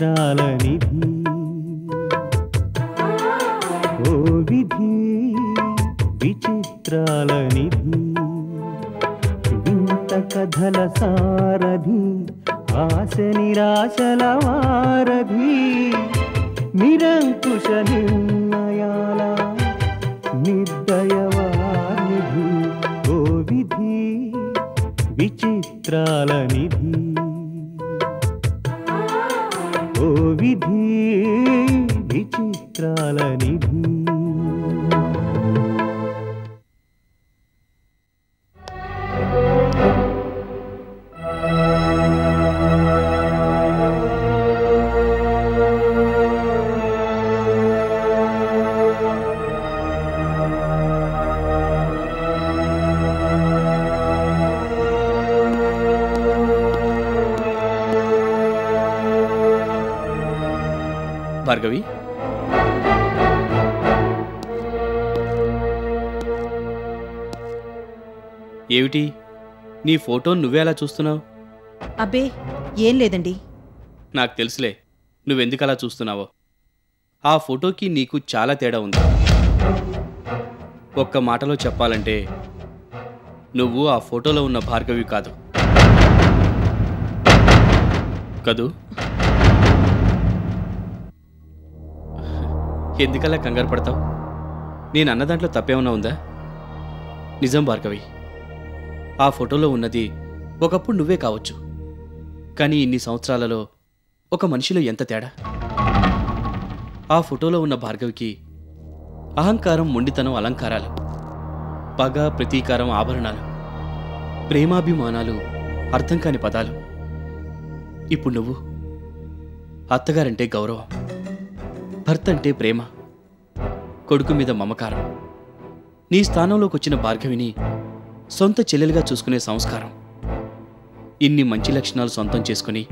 విచిత్రాల నిధి ఓ విధి విచిత్రాల నిధి వింత కథల సారథి ఆశ నిరాశల వారధి నిరంకుశ నిర్ణయాల నిర్దయవానిధి ఓ విధి విచిత్రాల నిధి ఓ విధి విచిత్రాల నిధి భార్గవి, ఏమిటి నీ ఫోటో నువ్వే అలా చూస్తున్నావు? అబ్బే ఏం లేదండి. నాకు తెలుసులే నువ్వెందుకు అలా చూస్తున్నావో. ఆ ఫోటోకి నీకు చాలా తేడా ఉంది. ఒక్క మాటలో చెప్పాలంటే నువ్వు ఆ ఫోటోలో ఉన్న భార్గవి కాదు కదూ? ఎందుకలా కంగారు పడతావు? నేను అన్న దాంట్లో తప్పేమన్నా ఉందా? నిజం భార్గవి, ఆ ఫోటోలో ఉన్నది ఒకప్పుడు నువ్వే కావచ్చు, కానీ ఇన్ని సంవత్సరాలలో ఒక మనిషిలో ఎంత తేడా. ఆ ఫోటోలో ఉన్న భార్గవికి అహంకారం, మొండితనం అలంకారాలు, పగ, ప్రతీకారం ఆభరణాలు, ప్రేమాభిమానాలు అర్థం కాని పదాలు. ఇప్పుడు నువ్వు అత్తగారంటే గౌరవం, భర్త అంటే ప్రేమ, కొడుకు మీద మమకారం, నీ స్థానంలోకి వచ్చిన భార్గవిని సొంత చెల్లెలుగా చూసుకునే సంస్కారం. ఇన్ని మంచి లక్షణాలు సొంతం చేసుకుని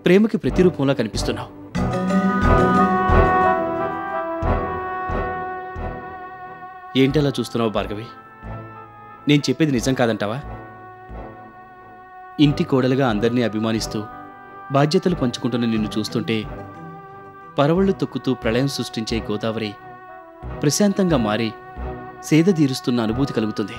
ప్రేమకి ప్రతిరూపంలా కనిపిస్తున్నావు. ఏంటలా చూస్తున్నావు భార్గవి? నేను చెప్పేది నిజం కాదంటావా? ఇంటి కోడలుగా అందరినీ అభిమానిస్తూ బాధ్యతలు పంచుకుంటున్న నిన్ను చూస్తుంటే పరవళ్లు తొక్కుతూ ప్రళయం సృష్టించే గోదావరి ప్రశాంతంగా మారి సేద తీరుస్తున్న అనుభూతి కలుగుతుంది.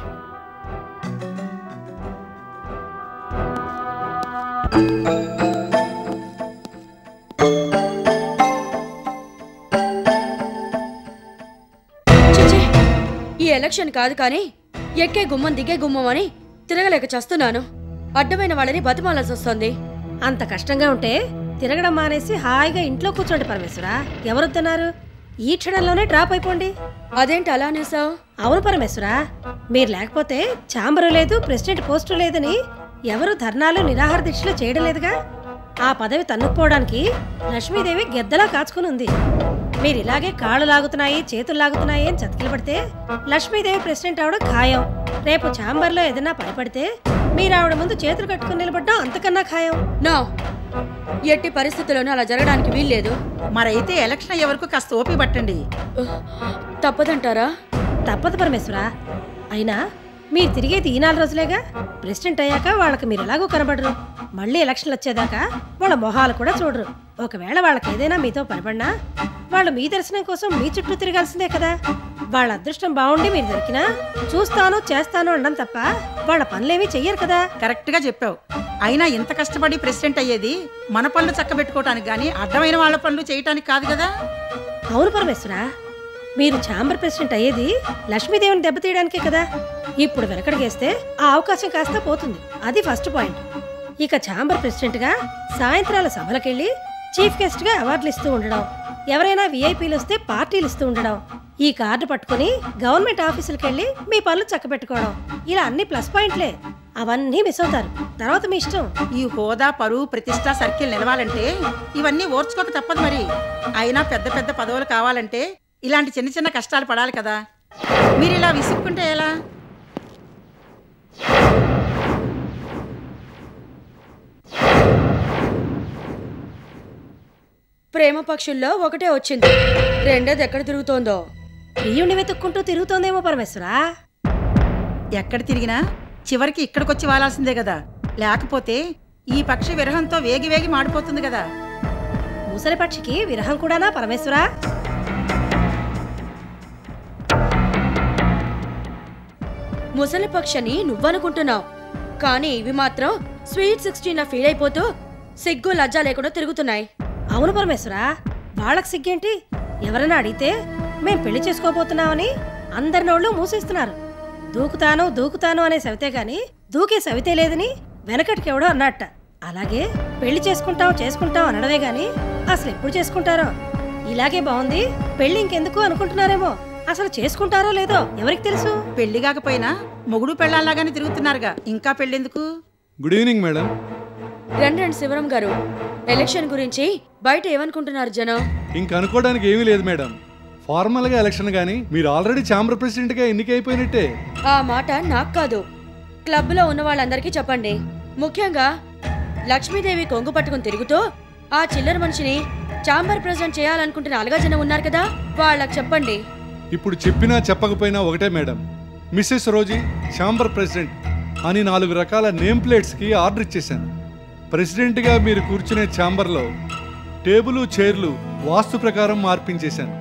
ఈ ఎలక్షన్ కాదు కానీ ఎక్కే గుమ్మం దిగే గుమ్మం అని తిరగలేక చేస్తున్నాను. అడ్డమైన వాళ్ళని బతిమాలాల్సి వస్తుంది. అంత కష్టంగా ఉంటే తిరగడం మానేసి హాయిగా ఇంట్లో కూర్చోండి పరమేశ్వర. ఎవరొద్దన్నారు? ఈ క్షణంలోనే డ్రాప్ అయిపోండి. అదేంటి అలా అనేసావు? అవును పరమేశ్వర, మీరు లేకపోతే ఛాంబరు లేదు, ప్రెసిడెంట్ పోస్టు లేదని ఎవరు ధర్నాలు నిరాహార దీక్షలు చేయడం లేదుగా. ఆ పదవి తన్నుకుపోవడానికి లక్ష్మీదేవి గెద్దలా కాచుకుని ఉంది. మీరు ఇలాగే కాళ్ళు లాగుతున్నాయి, చేతులు లాగుతున్నాయి అని చతికిలు పడితే లక్ష్మీదేవి ప్రెసిడెంట్ అవడం ఖాయం. రేపు ఛాంబర్లో ఏదైనా పడిపడితే మీరు ఆవిడ ముందు చేతులు కట్టుకుని నిలబడ్డం అంతకన్నా ఖాయం. నో, ఎట్టి పరిస్థితుల్లోనూ అలా జరగడానికి వీల్లేదు. మరైతే ఎలక్షన్ అయ్యే వరకు కాస్త ఓపిక పట్టండి. తప్పదంటారా? తప్పదు పరమేశ్వర. అయినా మీరు తిరిగేది ఈ 4 రోజులేగా. ప్రెసిడెంట్ అయ్యాక వాళ్ళకి మీరు ఎలాగో కనబడరు. మళ్ళీ ఎలక్షన్లు వచ్చేదాకా వాళ్ళ మొహాలు కూడా చూడరు. ఒకవేళ వాళ్ళకి ఏదైనా మీతో పనిపడినా వాళ్ళు మీ దర్శనం కోసం మీ చుట్టూ తిరగాల్సిందే కదా. వాళ్ళ అదృష్టం బాగుండి మీరు దొరికినా చూస్తాను చేస్తాను అనడం తప్ప వాళ్ళ పనులేమీ చెయ్యరు కదా. కరెక్ట్గా చెప్పావు. అయినా ఇంత కష్టపడి ప్రెసిడెంట్ అయ్యేది మన పనులు చక్కబెట్టుకోవటానికి కానీ అడ్డమైన వాళ్ళ పనులు చేయటానికి కాదు కదా. అవును పరమేశ్వర, మీరు ఛాంబర్ ప్రెసిడెంట్ అయ్యేది లక్ష్మీదేవిని దెబ్బతీయడానికే కదా. ఇప్పుడు వెనకడిగేస్తే ఆ అవకాశం కాస్త పోతుంది. అది ఫస్ట్ పాయింట్. ఇక ఛాంబర్ ప్రెసిడెంట్గా సాయంత్రాల సభలకెళ్ళి చీఫ్ గెస్ట్గా అవార్డులు ఇస్తూ ఉండడం, ఎవరైనా విఐపీలు వస్తే పార్టీలు ఇస్తూ ఉండడం, ఈ కార్డు పట్టుకుని గవర్నమెంట్ ఆఫీసులకు వెళ్ళి మీ పనులు చక్కబెట్టుకోవడం, ఇలా అన్ని ప్లస్ పాయింట్లే. అవన్నీ మిస్ అవుతారు. తర్వాత మీ ఇష్టం. ఈ హోదా, పరువు, ప్రతిష్ట, సర్కిల్ నిలవాలంటే ఇవన్నీ ఓర్చుకోక తప్పదు. మరి అయినా పెద్ద పెద్ద పదవులు కావాలంటే ఇలాంటి చిన్న చిన్న కష్టాలు పడాలి కదా. మీరు ఇలా విసుక్కుంటే ఎలా? ప్రేమ పక్షుల్లో ఒకటే వచ్చింది, రెండోది ఎక్కడ తిరుగుతోందో. ప్రియుణ్ణి వెతుక్కుంటూ తిరుగుతోందేమో పరమేశ్వరా. ఎక్కడ తిరిగినా చివరికి ఇక్కడికొచ్చి వాలాల్సిందే కదా. లేకపోతే ఈ పక్షి విరహంతో వేగి వేగి మాడిపోతుంది కదా. ముసలి పక్షికి విరహం కూడానా పరమేశ్వరా? ముసలి పక్షని నువ్వనుకుంటున్నావు, కానీ ఇవి మాత్రం స్వీట్ 16 ఫీల్ అయిపోతూ సిగ్గు లజ్జ లేకుండా తిరుగుతున్నాయి. అవును పరమేశ్వరా, వాళ్ళకి సిగ్గేంటి? ఎవరైనా అడిగితే మేం పెళ్లి చేసుకోబోతున్నామని అందరి నోళ్ళు మూసేస్తున్నారు. దూకుతాను అనే సవితే గాని దూకే సవితే లేదని వెనకటికెవడో అన్నట్ట. అలాగే పెళ్లి చేసుకుంటాం అనడమే గాని అసలు ఎప్పుడు చేసుకుంటారో. ఇలాగే బాగుంది, పెళ్లి ఇంకెందుకు అనుకుంటున్నారేమో. అసలు చేసుకుంటారో లేదో ఎవరికి తెలుసు? పెళ్లి కాకపోయినా మొగుడు పెళ్ళాలాగానే తిరుగుతున్నారుగా, ఇంకా పెళ్ళెందుకు? Good evening madam. రండి శివరాం గారు, ఎలక్షన్ గురించి బయట ఏమనుకుంటున్నారు జనం? ఇంక అనుకోవడానికి ఏమీ లేదు మేడం. ఫార్మల్ గా ఎలక్షన్ గానీ మీరు ఆల్రెడీ ఛాంబర్ ప్రెసిడెంట్ గా ఎన్నికైపోయినట్టే. ఆ మాట నాకు కాదు, క్లబ్ లో ఉన్న వాళ్ళందరికీ చెప్పండి. ముఖ్యంగా లక్ష్మీదేవి కొంగు పట్టుకుని తిరుగుతూ ఆ చిల్లర మనిషిని ఛాంబర్ ప్రెసిడెంట్ చేయాలనుకుంటున్న అలగా జనం ఉన్నారు కదా, వాళ్ళకి చెప్పండి. ఇప్పుడు చెప్పినా చెప్పకపోయినా ఒకటే madam. Mrs Rosie chamber president అని 4 రకాల నేమ్ ప్లేట్స్ కి ఆర్డర్ ఇచ్చేశాను. ప్రెసిడెంట్ గా మీరు కూర్చునే ఛాంబర్లో టేబుల్ చైర్లు వాస్తు ప్రకారం మార్పించేశాను.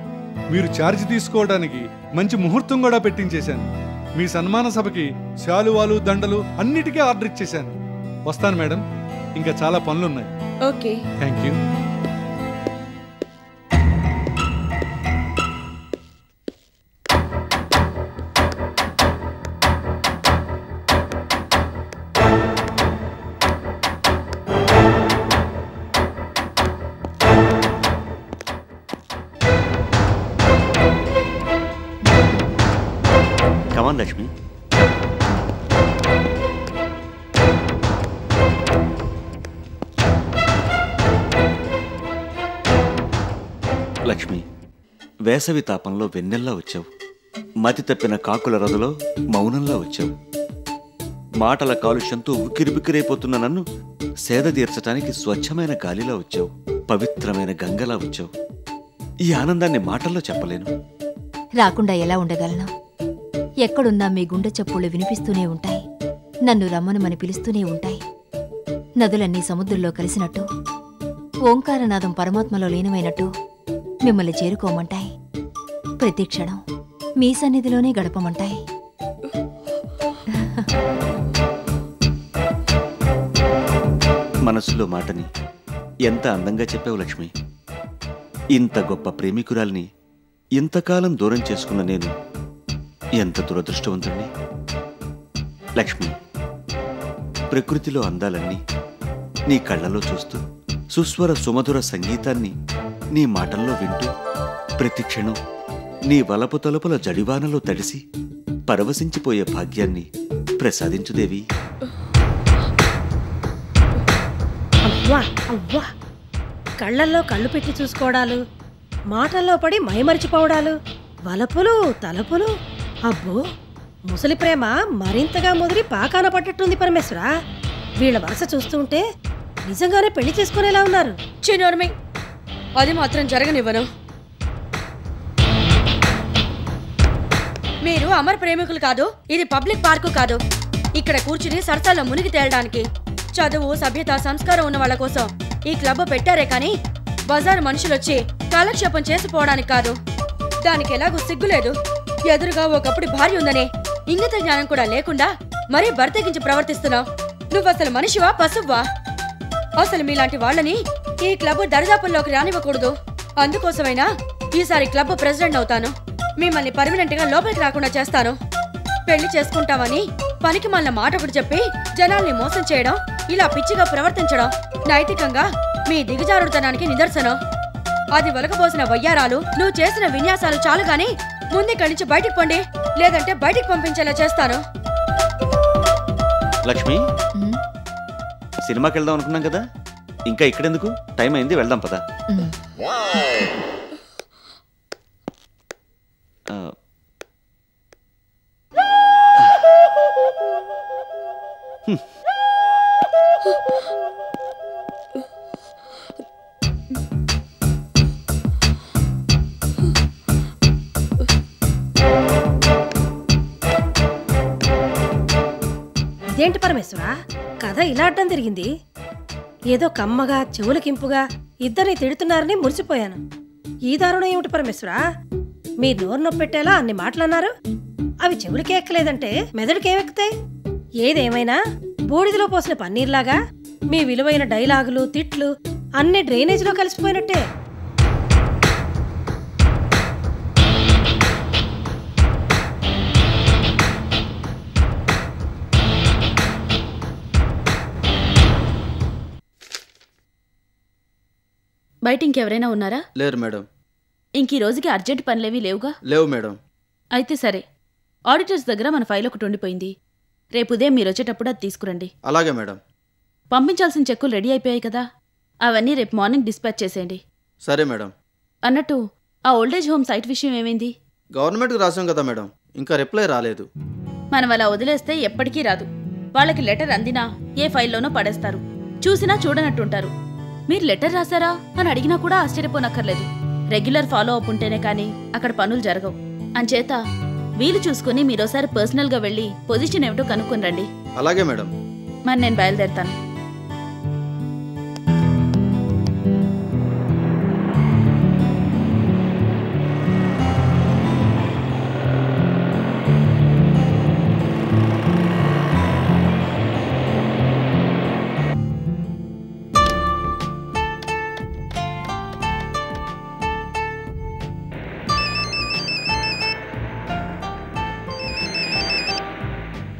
మీరు ఛార్జ్ తీసుకోవడానికి మంచి ముహూర్తం కూడా పెట్టించేశాను. మీ సన్మాన సభకి శాలువాలు దండలు అన్నిటికీ ఆర్డర్ ఇచ్చేశాను. వస్తాను మేడం, ఇంకా చాలా పనులున్నాయి. Okay, thank you. Come on Lakshmi. Lakshmi, వేసవి తాపంలో వెన్నెల్లా వచ్చావు. మతి తప్పిన కాకుల రథలో మౌనంలా వచ్చావు. మాటల కాలుష్యంతో ఉక్కిరిబిక్కిరైపోతున్న నన్ను సేద తీర్చటానికి స్వచ్ఛమైన గాలిలా వచ్చావు. పవిత్రమైన గంగలా వచ్చావు. ఈ ఆనందాన్ని మాటల్లో చెప్పలేను. రాకుండా ఎలా ఉండగలను? ఎక్కడున్నా మీ గుండె చప్పుళ్ళు వినిపిస్తూనే ఉంటాయి. నన్ను రమ్మనమని పిలుస్తూనే ఉంటాయి. నదులన్నీ సముద్రంలో కలిసినట్టు, ఓంకారనాదం పరమాత్మలో లీనమైనట్టు మిమ్మల్ని చేరుకోమంటాయి. ప్రతి క్షణం మీ సన్నిధిలోనే గడపమంటాయి. మనసులో మాటని ఎంత అందంగా చెప్పావు లక్ష్మి. ఇంత గొప్ప ప్రేమికురాల్ని ఇంతకాలం దూరం చేసుకున్న నేను ఎంత దురదృష్టవంతుణ్ణి. లక్ష్మి, ప్రకృతిలో అందాలన్నీ నీ కళ్ళలో చూస్తూ, సుస్వర సుమధుర సంగీతాన్ని నీ మాటల్లో వింటూ, ప్రతి క్షణం నీ వలపు తలుపుల జడివానలో తడిసి పరవశించిపోయే భాగ్యాన్ని ప్రసాదించుదేవి. అవ్వా అవ్వా, కళ్ళల్లో కళ్ళు పెట్టి చూసుకోవడాలు, మాటల్లో పడి మైమరిచిపోవడాలు, వలపులు తలపులు. అబ్బో, ముసలి ప్రేమ మరింతగా ముదిరి పాకాన పట్టట్టుంది పరమేశ్వరా. వీళ్ళ వరుస చూస్తుంటే నిజంగానే పెళ్లి చేసుకునేలా ఉన్నారు. చిన్నోర్మి, అది మాత్రం జరగనివ్వను. మీరు అమర ప్రేమికులు కాదు, ఇది పబ్లిక్ పార్కు కాదు. ఇక్కడ కూర్చుని సరసాల్లో మునిగి తేలడానికి చదువు, సభ్యత, సంస్కారం ఉన్న వాళ్ళ కోసం ఈ క్లబ్ పెట్టారే కానీ బజారు మనుషులొచ్చి కాలక్షేపం చేసిపోవడానికి కాదు. దానికి ఎలాగూ సిగ్గులేదు. ఎదురుగా ఒకప్పుడు భార్య ఉందనే ఇంగిత జ్ఞానం కూడా లేకుండా మరీ బర్తెగించి ప్రవర్తిస్తున్నావు. నువ్వసలు మనిషివా పశువ్వా? అసలు మీలాంటి వాళ్ళని ఈ క్లబ్ దరిదాపుల్లోకి రానివ్వకూడదు. అందుకోసమైనా ఈసారి క్లబ్ ప్రెసిడెంట్ అవుతాను. మిమ్మల్ని పర్మనెంట్ గా లోపలికి రాకుండా చేస్తాను. పెళ్లి చేసుకుంటామని పనికి మళ్ళీ మాట ఒకటి చెప్పి జనాల్ని మోసం చేయడం, ఇలా పిచ్చిగా ప్రవర్తించడం నైతికంగా మీ దిగజారుడుతనానికి నిదర్శనం. అది వలకబోసిన వయ్యారాలు, నువ్వు చేసిన విన్యాసాలు చాలు గాని ముందుక్కడి నుంచి బయటికి పండి, లేదంటే బయటికి పంపించేలా చేస్తాను. లక్ష్మి, సినిమాకి వెళ్దాం అనుకున్నాం కదా, ఇంకా ఇక్కడెందుకు? టైం అయింది, వెళ్దాం పదా. ఇదేంటి పరమేశ్వరా, కథ ఇలా అడ్డం తిరిగింది? ఏదో కమ్మగా చెవులకింపుగా ఇద్దరిని తిడుతున్నారని మురిసిపోయాను. ఈ దారుణం ఏమిటి పరమేశ్వరా? మీ నోరు నొప్పెట్టేలా అన్ని మాటలన్నారు. అవి చెవులకి ఎక్కలేదంటే మెదడుకి ఏమెక్కుతాయి? ఏదేమైనా బూడిదలో పోసిన పన్నీర్లాగా మీ విలువైన డైలాగులు, తిట్లు అన్ని డ్రైనేజీలో కలిసిపోయినట్టే. బయట ఇంకెవరైనా ఉన్నారా? లేరు మేడం. ఇంక ఈ రోజుకి అర్జెంట్ పనులేవీ లేవుగా? లేవు మేడం. అయితే సరే, ఆడిటర్స్ దగ్గర మన ఫైల్ ఒకటి ఉండిపోయింది. రేపు ఉదయం మీరు వచ్చేటప్పుడు అది తీసుకురండి. అలాగే మేడం. పంపించాల్సిన చెక్కులు రెడీ అయిపోయాయి కదా, అవన్నీ రేపు మార్నింగ్ డిస్పాచ్ చేసేయండి. సరే మేడం. అన్నట్టు ఆ ఓల్డేజ్ హోమ్ సైట్ విషయం ఏమైంది? గవర్నమెంట్కి రాసాం కదా మేడం, ఇంకా రిప్లై రాలేదు. మనం అలా వదిలేస్తే ఎప్పటికీ రాదు. వాళ్ళకి లెటర్ అందినా ఏ ఫైల్లోనో పడేస్తారు, చూసినా చూడనట్టుంటారు. మీరు లెటర్ రాశారా అని అడిగినా కూడా ఆశ్చర్యపోనక్కర్లేదు. రెగ్యులర్ ఫాలో అప్ ఉంటేనే కానీ అక్కడ పనులు జరగవు. అంచేత వీలు చూసుకుని మీరోసారి పర్సనల్గా వెళ్ళి పొజిషన్ ఏమిటో కనుక్కొని రండి. అలాగే మేడం. మరి నేను బయలుదేరుతాను.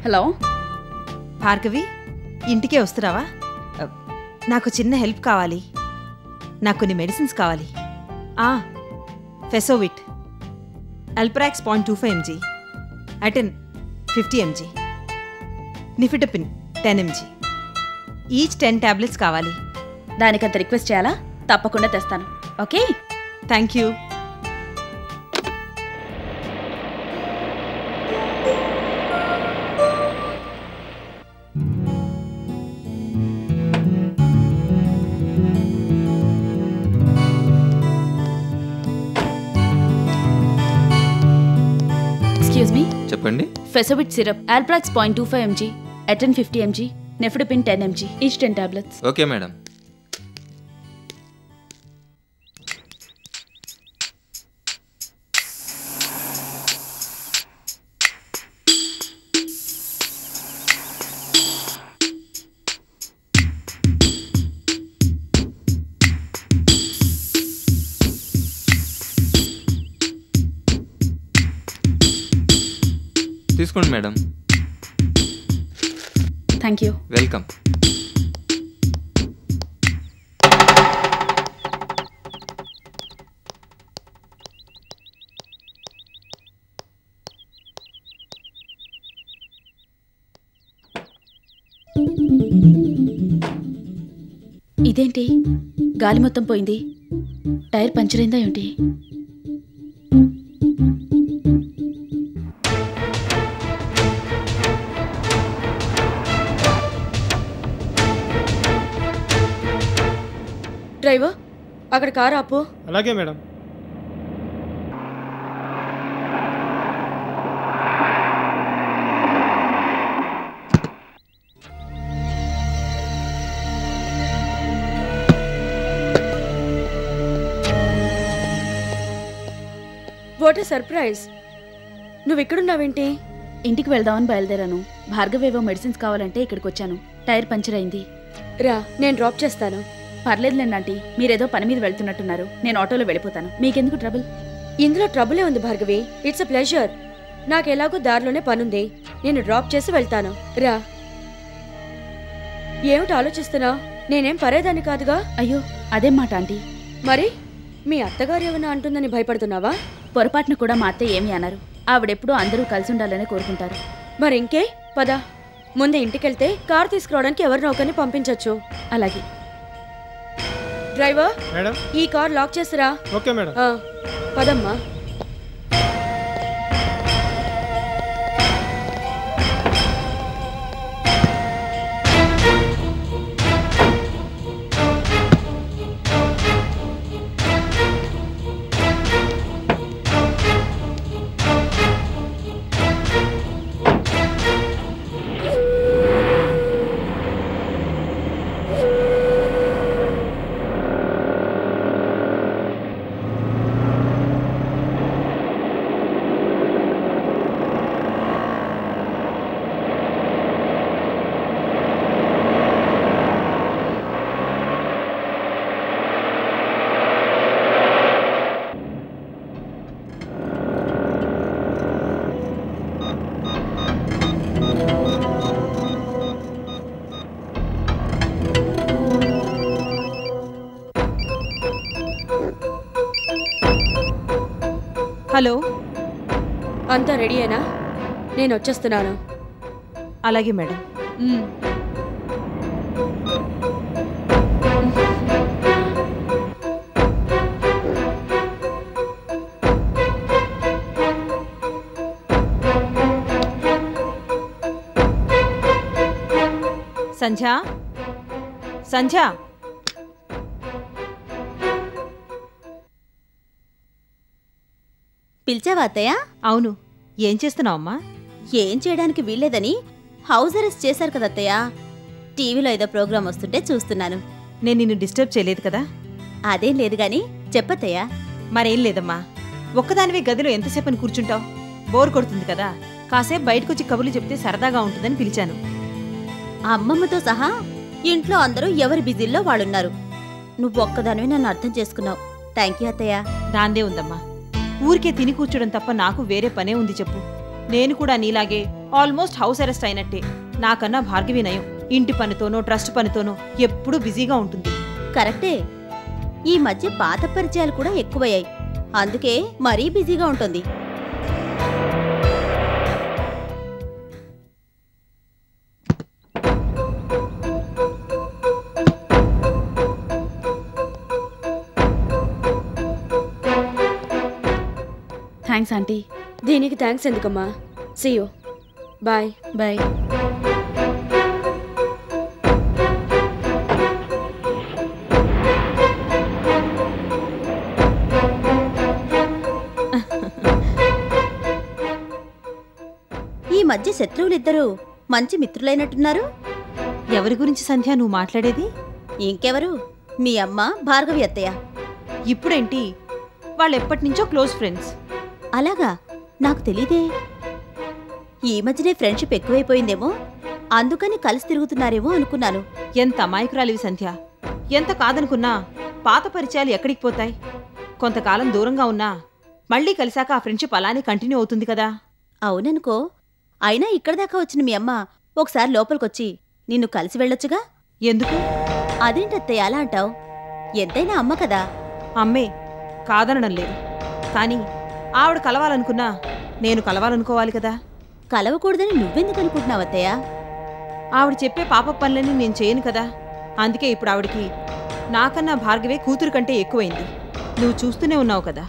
హలో భార్గవి, ఇంటికే వస్తున్నావా? నాకు చిన్న హెల్ప్ కావాలి. నాకు కొన్ని మెడిసిన్స్ కావాలి. Fesovit, Alprax 0.25 mg, Aten 50 mg, nifedipine 10 mg, each 10 tablets కావాలి. దానికంత రిక్వెస్ట్ చేయాలా? తప్పకుండా తెస్తాను. Okay, thank you. Excuse me. చెప్పండి. Fesovit syrup, Alprax 0.25 mg, Aten 50 mg, nifedipine 10 mg, each 10 tablets. Okay madam. తీసుకోండి మేడం. Thank you. వెల్కమ్. ఇదేంటి, గాలి మొత్తం పోయింది? టైర్ పంచర్ అయిందా ఏమిటి? డ్రైవర్, అక్కడ కారు ఆపు. అలాగే మేడం. What a surprise! నువ్వు ఇక్కడున్నావేంటి? ఇంటికి వెళ్దామని బయలుదేరాను. భార్గవేవో మెడిసిన్స్ కావాలంటే ఇక్కడికి వచ్చాను. టైర్ పంచర్ అయింది. రా, నేను డ్రాప్ చేస్తాను. పర్లేదులేండి ఆంటీ, మీరేదో పని మీద వెళ్తున్నట్టున్నారు. నేను ఆటోలో వెళ్ళిపోతాను. మీకెందుకు ట్రబుల్? ఇందులో ట్రబులే ఉంది భార్గవి. It's a pleasure. నాకెలాగో దారిలోనే పనుంది, నేను డ్రాప్ చేసి వెళ్తాను. రా. ఏమిటి ఆలోచిస్తున్నావు? నేనేం పరేదాన్ని కాదుగా. అయ్యో, అదేం మాట ఆంటీ. మరి మీ అత్తగారు ఏమన్నా అంటుందని భయపడుతున్నావా? పొరపాటును కూడా మా అత్త ఏమీ అన్నారు. ఆవిడెప్పుడూ అందరూ కలిసి ఉండాలని కోరుకుంటారు. మరి ఇంకే పద. ముందే ఇంటికెళ్తే కారు తీసుకురావడానికి ఎవరినో ఒకరిని పంపించవచ్చు. అలాగే. డ్రైవర్, మేడం, ఈ కార్ లాక్ చేసిరా. Okay madam. పదమ్మా. హలో. అంతా రెడీయేనా? నేను వచ్చేస్తున్నాను. అలాగే మేడం. సంధ్య, సంధ్య. పిలిచావా అత్తయ్య? అవును. ఏం చేస్తున్నావమ్మా? ఏం చేయడానికి వీల్లేదని హౌస్ అరెస్ట్ చేశారు కదా అత్తయ్య. టీవీలో ఏదో ప్రోగ్రాం వస్తుంటే చూస్తున్నాను. నేను నిన్ను డిస్టర్బ్ చేయలేదు కదా? అదేం లేదు గాని చెప్పత్తయ్య. మరేం లేదమ్మా. ఒక్కదానివే గదిలో ఎంతసేపని కూర్చుంటావు? బోర్ కొడుతుంది కదా, కాసేపు బయటకొచ్చి కబుర్లు చెప్తే సరదాగా ఉంటుందని పిలిచాను. అమ్మమ్మతో సహా ఇంట్లో అందరూ ఎవరి బిజీల్లో వాళ్ళున్నారు. నువ్వు ఒక్కదానివి నన్ను అర్థం చేసుకున్నావు. థ్యాంక్ యూ అత్తయ్య. దాందే ఉందమ్మా. ఊరికే తిని కూర్చోడం తప్ప నాకు వేరే పనే ఉంది చెప్పు. నేను కూడా నీలాగే ఆల్మోస్ట్ హౌస్ అరెస్ట్ అయినట్టే. నాకన్నా భార్గవి నయం. ఇంటి పనితోనో ట్రస్ట్ పనితోనో ఎప్పుడూ బిజీగా ఉంటుంది. కరెక్టే. ఈ మధ్య పాత పరిచయాలు కూడా ఎక్కువయ్యాయి. అందుకే మరీ బిజీగా ఉంటుంది. Thanks aunty. దీనికి థ్యాంక్స్ ఎందుకమ్మా? See you. బాయ్. బాయ్. ఈ మధ్య శత్రువులిద్దరూ మంచి మిత్రులైనట్టున్నారు. ఎవరి గురించి సంధ్య నువ్వు మాట్లాడేది? ఇంకెవరు, మీ అమ్మ భార్గవి అత్తయ్య. ఇప్పుడేంటి? వాళ్ళు ఎప్పటినుంచో క్లోజ్ ఫ్రెండ్స్. అలాగా? నాకు తెలీదే. ఈ మధ్యనే ఫ్రెండ్షిప్ ఎక్కువైపోయిందేమో, అందుకని కలిసి తిరుగుతున్నారేమో అనుకున్నాను. ఎంత అమాయకురాలివి సంధ్య. ఎంత కాదనుకున్నా పాత పరిచయాలు ఎక్కడికి పోతాయి? కొంతకాలం దూరంగా ఉన్నా మళ్ళీ కలిశాక ఆ ఫ్రెండ్షిప్ అలానే కంటిన్యూ అవుతుంది కదా. అవుననుకో. అయినా ఇక్కడ దాకా వచ్చిన మీ అమ్మ ఒకసారి లోపలికొచ్చి నిన్ను కలిసి వెళ్ళొచ్చుగా. ఎందుకు? అదేంటత్తయ్య అలా అంటావు? ఎంతైనా అమ్మ కదా. అమ్మే, కాదనడం లేదు. కానీ ఆవిడ కలవాలనుకున్నా నేను కలవాలనుకోవాలి కదా. కలవకూడదని నువ్వెందుకు అనుకుంటున్నావత్తయ్య? ఆవిడ చెప్పే పాప పనులని నేను చేయను కదా. అందుకే ఇప్పుడు ఆవిడికి నాకన్నా భార్గవే కూతురు కంటే ఎక్కువైంది. నువ్వు చూస్తూనే ఉన్నావు కదా.